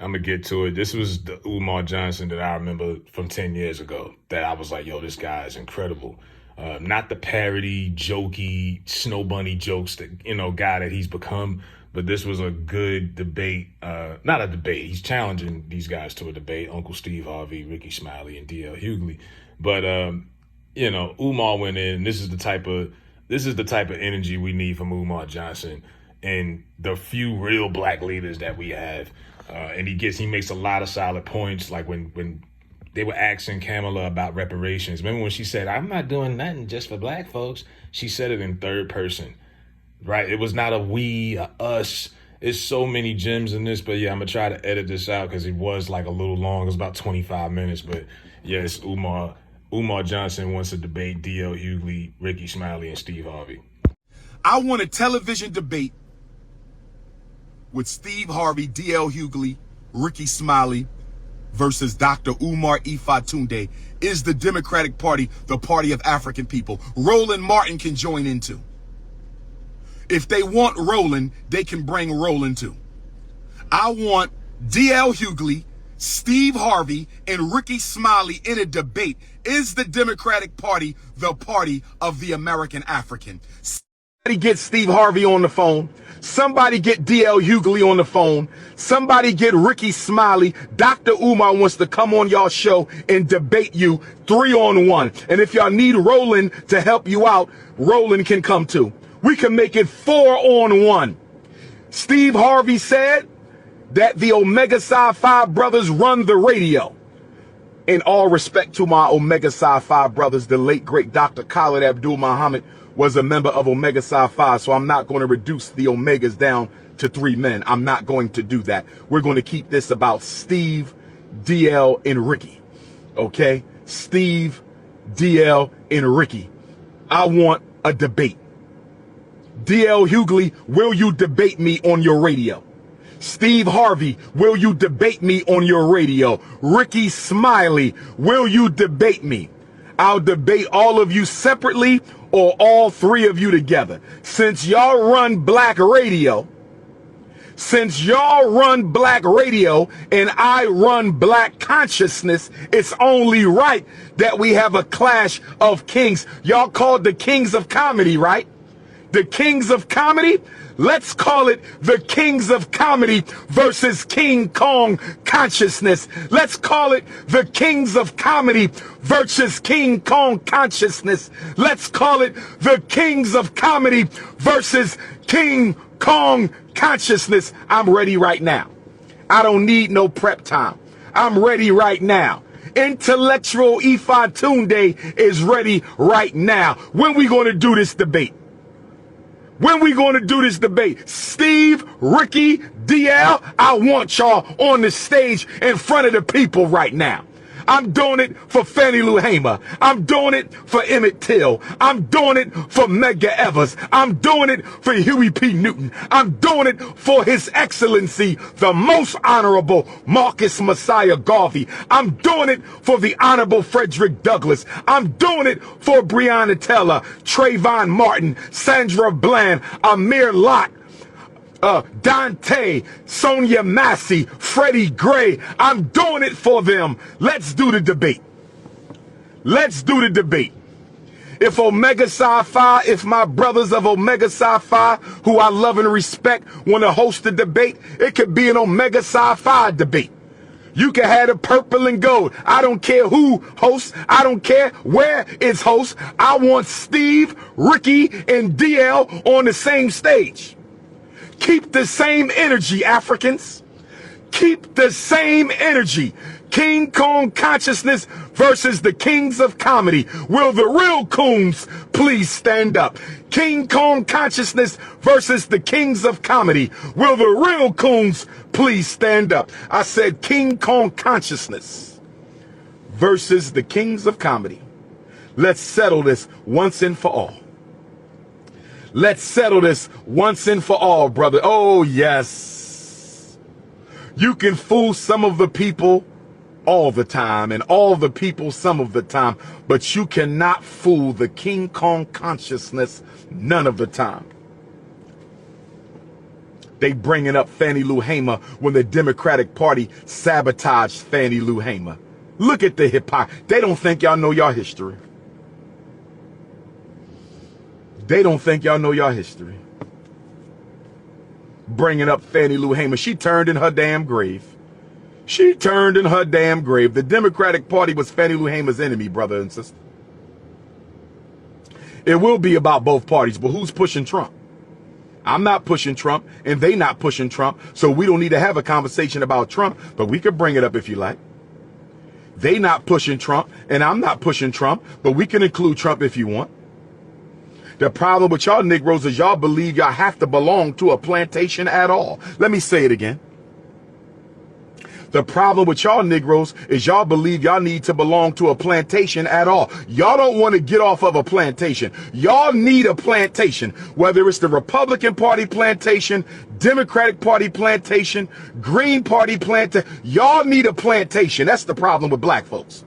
I'm gonna get to it. This was the Umar Johnson that I remember from 10 years ago that I was like, yo, this guy is incredible. Not the parody, jokey, snow bunny jokes that, guy that he's become, but this was a good debate. Not a debate. He's challenging these guys to a debate. Uncle Steve Harvey, Ricky Smiley, and DL Hughley. But, Umar went in. This is the type of energy we need from Umar Johnson and the few real black leaders that we have. And he makes a lot of solid points. Like when they were asking Kamala about reparations. Remember when she said, "I'm not doing nothing just for black folks"? She said it in third person, right? It was not a we, a us. It's so many gems in this, but yeah, I'm gonna try to edit this out because it was like a little long. It was about 25 minutes, but yes, Umar Johnson wants to debate DL Hughley, Ricky Smiley, and Steve Harvey. I want a television debate with Steve Harvey, DL Hughley, Ricky Smiley versus Dr. Umar Ifatunde. Is the Democratic Party the party of African people? Roland Martin can join in too. If they want Roland, they can bring Roland too. I want DL Hughley, Steve Harvey, and Ricky Smiley in a debate. Is the Democratic Party the party of the American African? Somebody get Steve Harvey on the phone. Somebody get DL Hughley on the phone. Somebody get Ricky Smiley. Dr. Umar wants to come on y'all show and debate you 3-on-1. And if y'all need Roland to help you out, Roland can come too. We can make it 4-on-1. Steve Harvey said that the Omega Psi Phi brothers run the radio. In all respect to my Omega Psi Phi brothers, the late great Dr. Khalid Abdul Muhammad was a member of Omega Psi Phi, so I'm not going to reduce the Omegas down to 3 men. I'm not going to do that. We're going to keep this about Steve, DL, and Ricky. Okay? Steve, DL, and Ricky. I want a debate. DL Hughley, will you debate me on your radio? Steve Harvey, will you debate me on your radio? Ricky Smiley, will you debate me? I'll debate all of you separately or all 3 of you together. Since y'all run black radio, and I run black consciousness, it's only right that we have a clash of kings. Y'all called the kings of comedy, right? The kings of comedy? Let's call it the kings of comedy versus King Kong consciousness. Let's call it the kings of comedy versus King Kong consciousness. Let's call it the kings of comedy versus King Kong consciousness. I'm ready right now. I don't need no prep time. I'm ready right now. Intellectual Ifatunde is ready right now. When we going to do this debate? When we going to do this debate? Steve, Ricky, DL, I want y'all on the stage in front of the people right now. I'm doing it for Fannie Lou Hamer. I'm doing it for Emmett Till. I'm doing it for Medgar Evers. I'm doing it for Huey P. Newton. I'm doing it for His Excellency, the Most Honorable Marcus Messiah Garvey. I'm doing it for the Honorable Frederick Douglass. I'm doing it for Breonna Taylor, Trayvon Martin, Sandra Bland, Amir Lott, Dante, Sonia Massey, Freddie Gray. I'm doing it for them. Let's do the debate. Let's do the debate. If Omega Psi Phi, if my brothers of Omega Psi Phi, who I love and respect, want to host a debate, it could be an Omega Psi Phi debate. You can have the purple and gold. I don't care who hosts. I don't care where it's host. I want Steve, Ricky, and DL on the same stage. Keep the same energy, Africans. Keep the same energy. King Kong consciousness versus the kings of comedy. Will the real coons please stand up? King Kong consciousness versus the kings of comedy. Will the real coons please stand up? I said King Kong consciousness versus the kings of comedy. Let's settle this once and for all. Let's settle this once and for all, brother. Oh, yes. You can fool some of the people all the time and all the people some of the time, but you cannot fool the King Kong consciousness none of the time. They bringing up Fannie Lou Hamer when the Democratic Party sabotaged Fannie Lou Hamer. Look at the hypocrisy. They don't think y'all know y'all history. They don't think y'all know y'all history. Bringing up Fannie Lou Hamer. She turned in her damn grave. She turned in her damn grave. The Democratic Party was Fannie Lou Hamer's enemy, brother and sister. It will be about both parties, but who's pushing Trump? I'm not pushing Trump, and they not pushing Trump, so we don't need to have a conversation about Trump, but we could bring it up if you like. They not pushing Trump, and I'm not pushing Trump, but we can include Trump if you want. The problem with y'all Negroes is y'all believe y'all have to belong to a plantation at all. Let me say it again. The problem with y'all Negroes is y'all believe y'all need to belong to a plantation at all. Y'all don't want to get off of a plantation. Y'all need a plantation, whether it's the Republican Party plantation, Democratic Party plantation, Green Party plantation. Y'all need a plantation. That's the problem with black folks.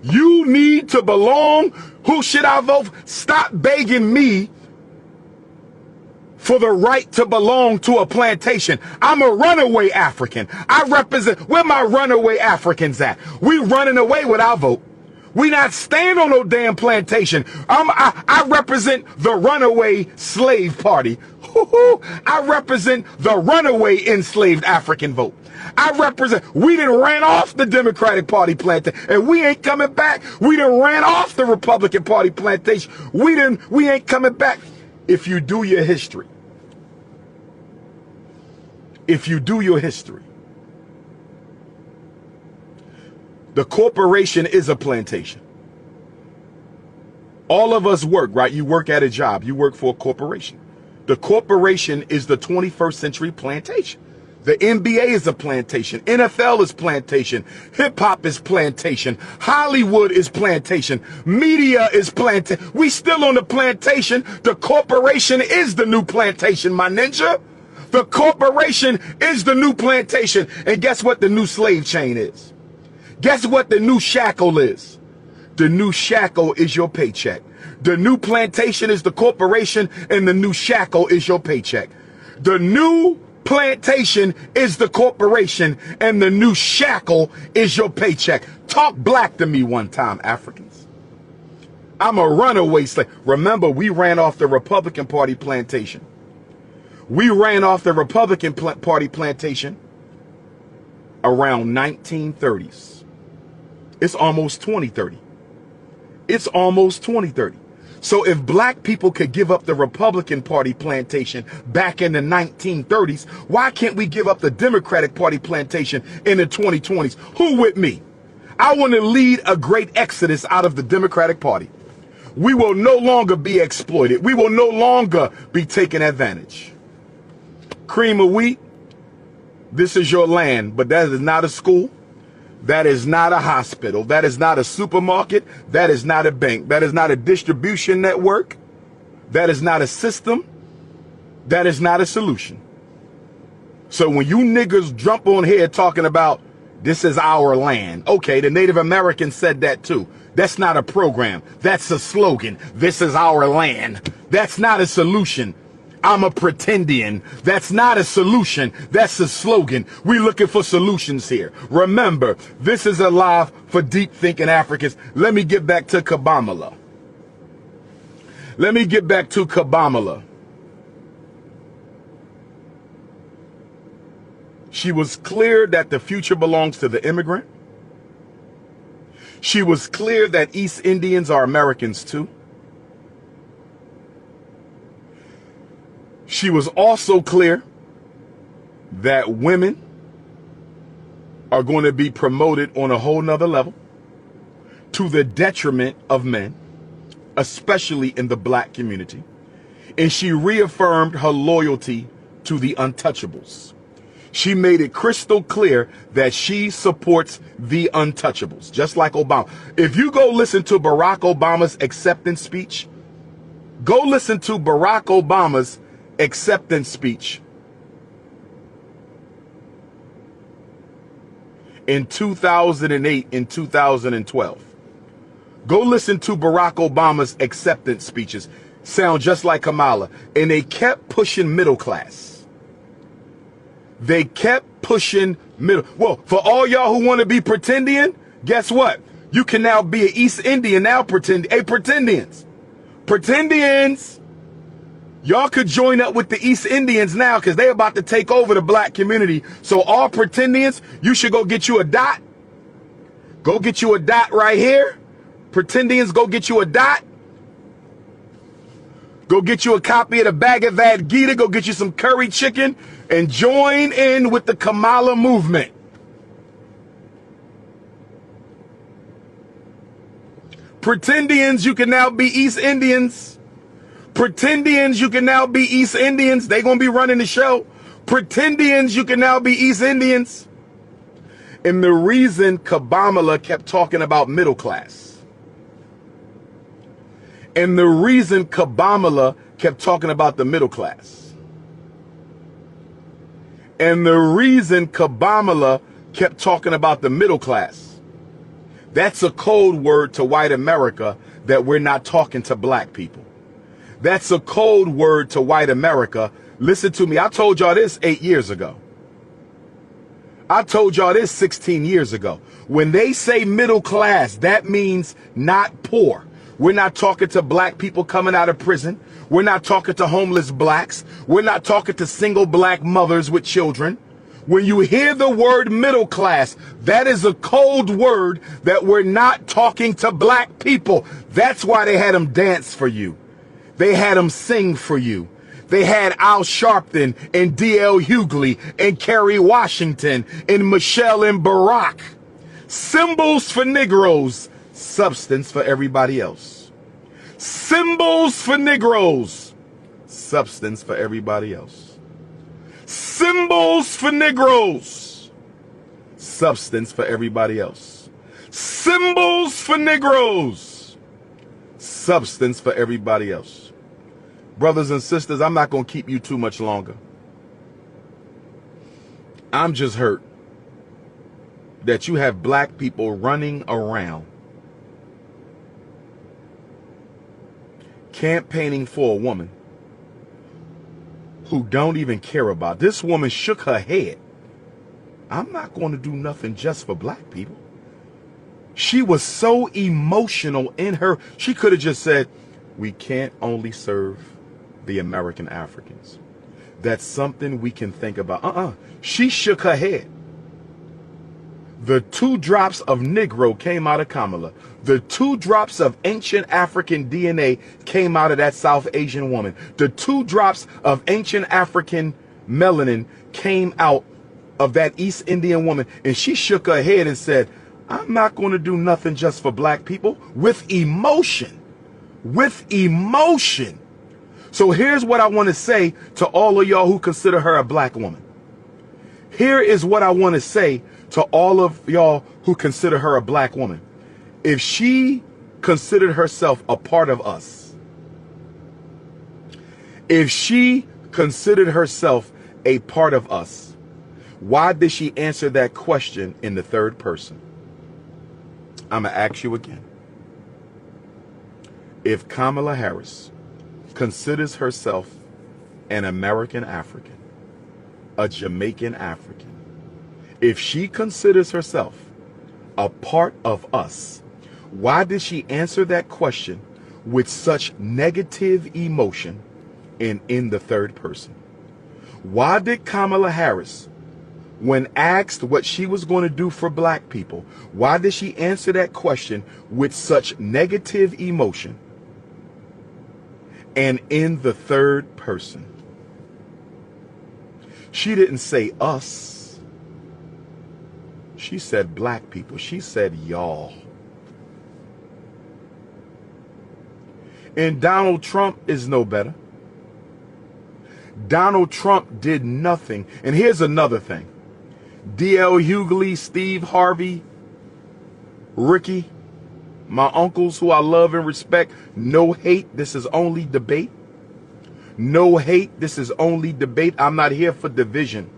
You need to belong. Who should I vote for? Stop begging me for the right to belong to a plantation. I'm a runaway African. I represent, where my runaway Africans at? We running away with our vote. We not staying on no damn plantation. I represent the runaway slave party. I represent the runaway enslaved African vote. We done ran off the Democratic Party plantation, and we ain't coming back. We done ran off the Republican Party plantation. We ain't coming back. If you do your history, the corporation is a plantation. All of us work, right? You work at a job. You work for a corporation. The corporation is the 21st century plantation. The NBA is a plantation. NFL is plantation. Hip hop is plantation. Hollywood is plantation. Media is plantation. We still on the plantation. The corporation is the new plantation, my ninja. The corporation is the new plantation. And guess what the new slave chain is? Guess what the new shackle is? The new shackle is your paycheck. The new plantation is the corporation, and the new shackle is your paycheck. The new plantation is the corporation, and the new shackle is your paycheck. Talk black to me one time, Africans. I'm a runaway slave. Remember, we ran off the Republican Party plantation. We ran off the Republican Party plantation around 1930s. It's almost 2030. It's almost 2030. So if black people could give up the Republican Party plantation back in the 1930s, why can't we give up the Democratic Party plantation in the 2020s? Who with me? I want to lead a great exodus out of the Democratic Party. We will no longer be exploited. We will no longer be taken advantage. Cream of wheat, this is your land, but that is not a school. That is not a hospital. That is not a supermarket. That is not a bank. That is not a distribution network. That is not a system. That is not a solution. So when you niggas jump on here talking about this is our land. Okay, the Native Americans said that too. That's not a program. That's a slogan. This is our land. That's not a solution. I'm a pretendian. That's not a solution. That's a slogan. We're looking for solutions here. Remember, this is alive for deep thinking Africans. Let me get back to Kabamala. She was clear that the future belongs to the immigrant. She was clear that East Indians are Americans too. She was also clear that women are going to be promoted on a whole nother level to the detriment of men, especially in the black community. And she reaffirmed her loyalty to the untouchables. She made it crystal clear that she supports the untouchables, just like Obama. If you go listen to Barack Obama's acceptance speech, go listen to Barack Obama's acceptance speech in 2008 and 2012. Go listen to Barack Obama's acceptance speeches. Sound just like Kamala. And they kept pushing middle class. They kept pushing middle. Well, for all y'all who want to be pretendian, guess what? You can now be an East Indian now, pretendians. Pretendians. Y'all could join up with the East Indians now because they're about to take over the black community. So all pretendians, you should go get you a dot. Go get you a dot right here. Pretendians, go get you a dot. Go get you a copy of the Bhagavad Gita. Go get you some curry chicken and join in with the Kamala movement. Pretendians, you can now be East Indians. Pretendians, you can now be East Indians. They're going to be running the show. Pretendians, you can now be East Indians. And the reason Kamala kept talking about middle class. And the reason Kamala kept talking about the middle class. And the reason Kamala kept talking about the middle class. That's a code word to white America that we're not talking to black people. That's a code word to white America. Listen to me. I told y'all this 8 years ago. I told y'all this 16 years ago. When they say middle class, that means not poor. We're not talking to black people coming out of prison. We're not talking to homeless blacks. We're not talking to single black mothers with children. When you hear the word middle class, that is a code word that we're not talking to black people. That's why they had them dance for you. They had them sing for you. They had Al Sharpton and D.L. Hughley and Kerry Washington and Michelle and Barack. Symbols for Negroes, substance for everybody else. Symbols for Negroes, substance for everybody else. Symbols for Negroes, substance for everybody else. Symbols for Negroes, substance for everybody else. Brothers and sisters, I'm not going to keep you too much longer. I'm just hurt that you have black people running around campaigning for a woman who don't even care about. This woman shook her head. I'm not going to do nothing just for black people. She was so emotional in her. She could have just said, we can't only serve the American Africans. That's something we can think about. She shook her head. The 2 drops of Negro came out of Kamala. The 2 drops of ancient African DNA came out of that South Asian woman. The 2 drops of ancient African melanin came out of that East Indian woman. And she shook her head and said, I'm not going to do nothing just for black people. With emotion. With emotion. So here's what I want to say to all of y'all who consider her a black woman. Here is what I want to say to all of y'all who consider her a black woman. If she considered herself a part of us, if she considered herself a part of us, why did she answer that question in the third person? I'm going to ask you again. If Kamala Harris considers herself an American African, a Jamaican African, if she considers herself a part of us, why did she answer that question with such negative emotion and in the third person? Why did Kamala Harris, when asked what she was going to do for black people, why did she answer that question with such negative emotion and in the third person? She didn't say us. She said black people. She said y'all. And Donald Trump is no better. Donald Trump did nothing. And here's another thing. D.L. Hughley, Steve Harvey, Ricky, my uncles who I love and respect, no hate. This is only debate. No hate. This is only debate. I'm not here for division.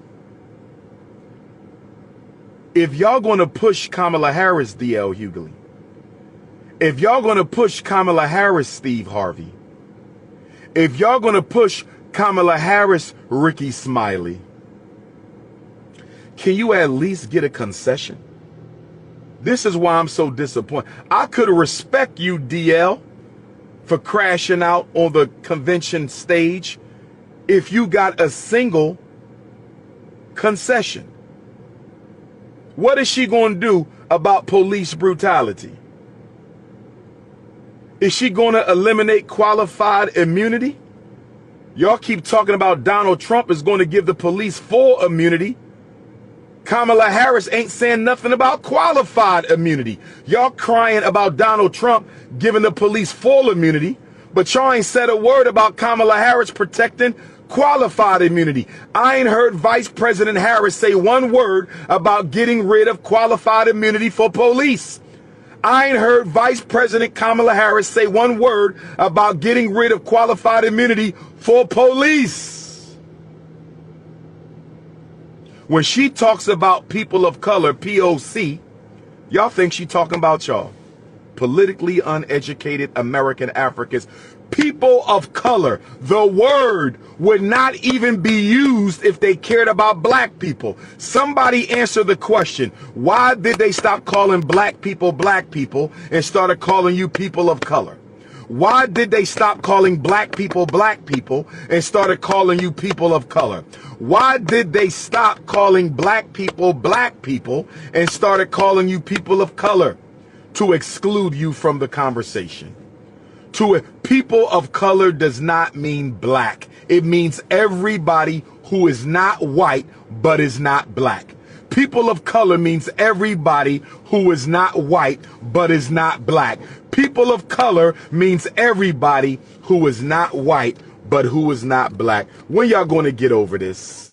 If y'all going to push Kamala Harris, D.L. Hughley, if y'all going to push Kamala Harris, Steve Harvey, if y'all going to push Kamala Harris, Ricky Smiley, Can you at least get a concession? This is why I'm so disappointed. I could respect you, DL, for crashing out on the convention stage if you got a single concession. What is she going to do about police brutality? Is she going to eliminate qualified immunity? Y'all keep talking about Donald Trump is going to give the police full immunity. Kamala Harris ain't saying nothing about qualified immunity. Y'all crying about Donald Trump giving the police full immunity, but y'all ain't said a word about Kamala Harris protecting qualified immunity. I ain't heard Vice President Harris say one word about getting rid of qualified immunity for police. I ain't heard Vice President Kamala Harris say one word about getting rid of qualified immunity for police. When she talks about people of color, POC, y'all think she talking about y'all. Politically uneducated American Africans. People of color, the word would not even be used if they cared about black people. Somebody answer the question. Why did they stop calling black people and started calling you people of color? Why did they stop calling black people and started calling you people of color? Why did they stop calling black people and started calling you people of color? To exclude you from the conversation. People of color does not mean black. It means everybody who is not white but is not black. People of color means everybody who is not white but is not black. People of color means everybody who is not white but who is not black. When y'all going to get over this?